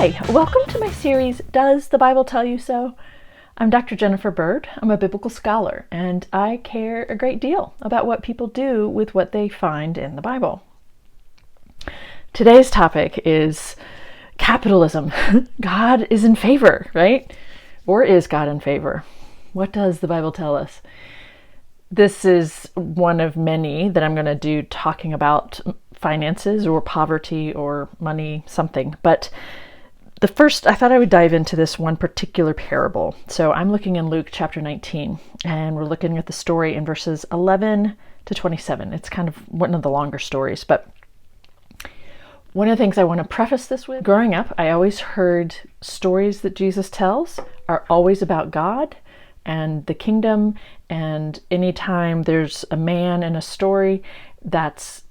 Hi, welcome to my series, Does the Bible Tell You So? I'm Dr. Jennifer Bird. I'm a biblical scholar, and I care a great deal about what people do with what they find in the Bible. Today's topic is capitalism. God is in favor, right? Or is God in favor? What does the Bible tell us? This is one of many that I'm going to do talking about finances or poverty or money, something. But the first, I thought I would dive into this one particular parable. So I'm looking in Luke chapter 19, and we're looking at the story in verses 11 to 27. It's kind of one of the longer stories, but one of the things I want to preface this with, growing up, I always heard stories that Jesus tells are always about God and the kingdom, and anytime there's a man in a story, that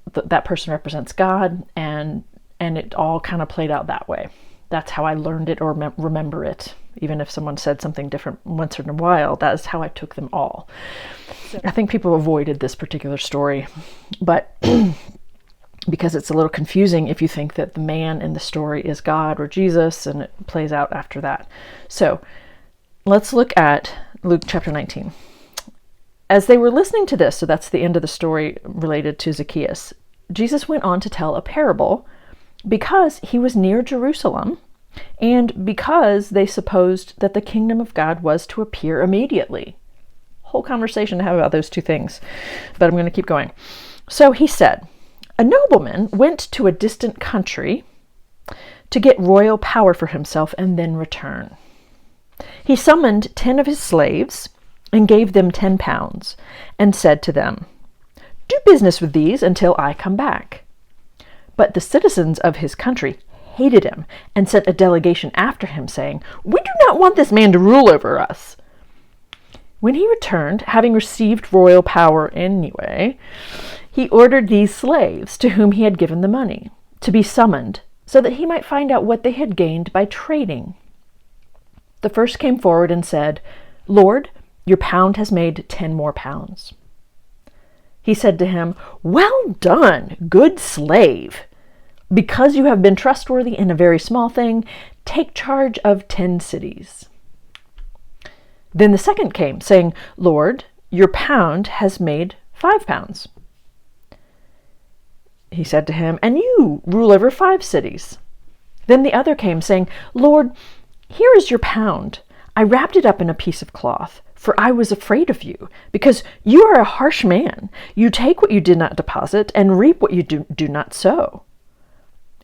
person represents God, and it all kind of played out that way. That's how I learned it or remember it. Even if someone said something different once in a while, that is how I took them all. So I think people avoided this particular story, but because it's a little confusing if you think that the man in the story is God or Jesus, and it plays out after that. So let's look at Luke chapter 19. As they were listening to this, so that's the end of the story related to Zacchaeus, Jesus went on to tell a parable because he was near Jerusalem and because they supposed that the kingdom of God was to appear immediately. Whole conversation to have about those two things, but I'm going to keep going. So he said, a nobleman went to a distant country to get royal power for himself and then return. He summoned 10 of his slaves and gave them 10 pounds and said to them, do business with these until I come back. But the citizens of his country hated him and sent a delegation after him, saying, we do not want this man to rule over us. When he returned, having received royal power anyway, he ordered these slaves, to whom he had given the money, to be summoned, so that he might find out what they had gained by trading. The first came forward and said, Lord, your pound has made 10 more pounds. He said to him, well done, good slave. Because you have been trustworthy in a very small thing, take charge of 10 cities. Then the second came, saying, Lord, your pound has made 5 pounds. He said to him, and you rule over 5 cities. Then the other came, saying, Lord, here is your pound. I wrapped it up in a piece of cloth, for I was afraid of you, because you are a harsh man. You take what you did not deposit and reap what you do not sow.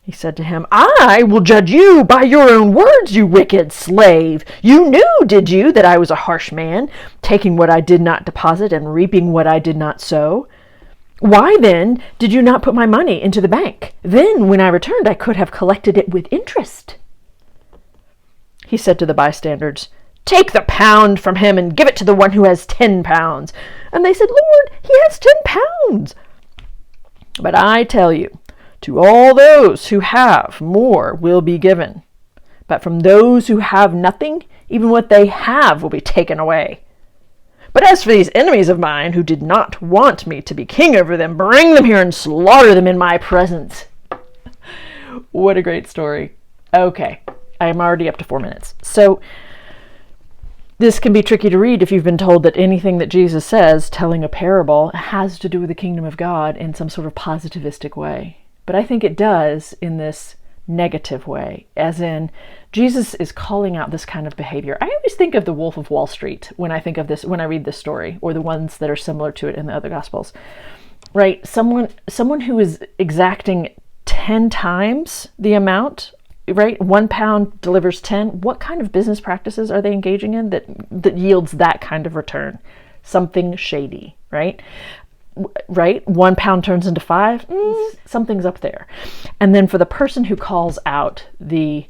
He said to him, I will judge you by your own words, you wicked slave. You knew, did you, that I was a harsh man, taking what I did not deposit and reaping what I did not sow? Why then did you not put my money into the bank? Then when I returned, I could have collected it with interest. He said to the bystanders, take the pound from him and give it to the one who has 10 pounds. And they said, Lord, he has 10 pounds. But I tell you, to all those who have, more will be given. But from those who have nothing, even what they have will be taken away. But as for these enemies of mine who did not want me to be king over them, bring them here and slaughter them in my presence. What a great story. Okay, I'm already up to 4 minutes. So this can be tricky to read if you've been told that anything that Jesus says, telling a parable, has to do with the kingdom of God in some sort of positivistic way. But I think it does in this negative way, as in Jesus is calling out this kind of behavior. I always think of the Wolf of Wall Street when I think of this, when I read this story, or the ones that are similar to it in the other Gospels. Right? Someone who is exacting 10 times the amount, right? 1 pound delivers 10. What kind of business practices are they engaging in that yields that kind of return? Something shady, right? Right? 1 pound turns into 5. Something's up there. And then for the person who calls out the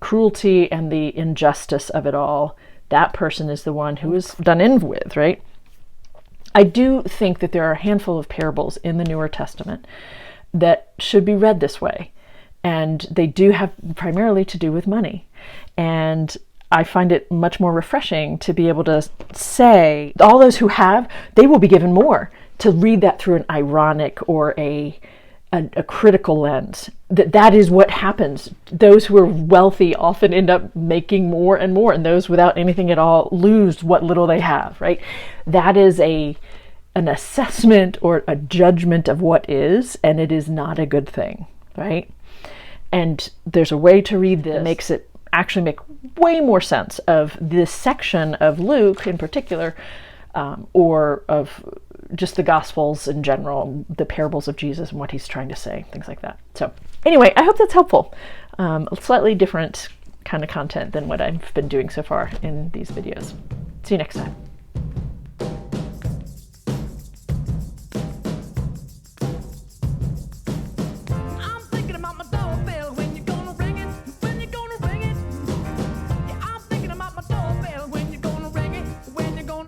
cruelty and the injustice of it all, that person is the one who is done in with, right? I do think that there are a handful of parables in the Newer Testament that should be read this way. And they do have primarily to do with money. And I find it much more refreshing to be able to say, all those who have, they will be given more. To read that through an ironic or a a critical lens. That is what happens. Those who are wealthy often end up making more and more, and those without anything at all lose what little they have, right? That is an assessment or a judgment of what is, and it is not a good thing, right? And there's a way to read this that makes it actually make way more sense of this section of Luke in particular, or of just the Gospels in general, the parables of Jesus and what he's trying to say, things like that. So anyway, I hope that's helpful. A slightly different kind of content than what I've been doing so far in these videos. See you next time.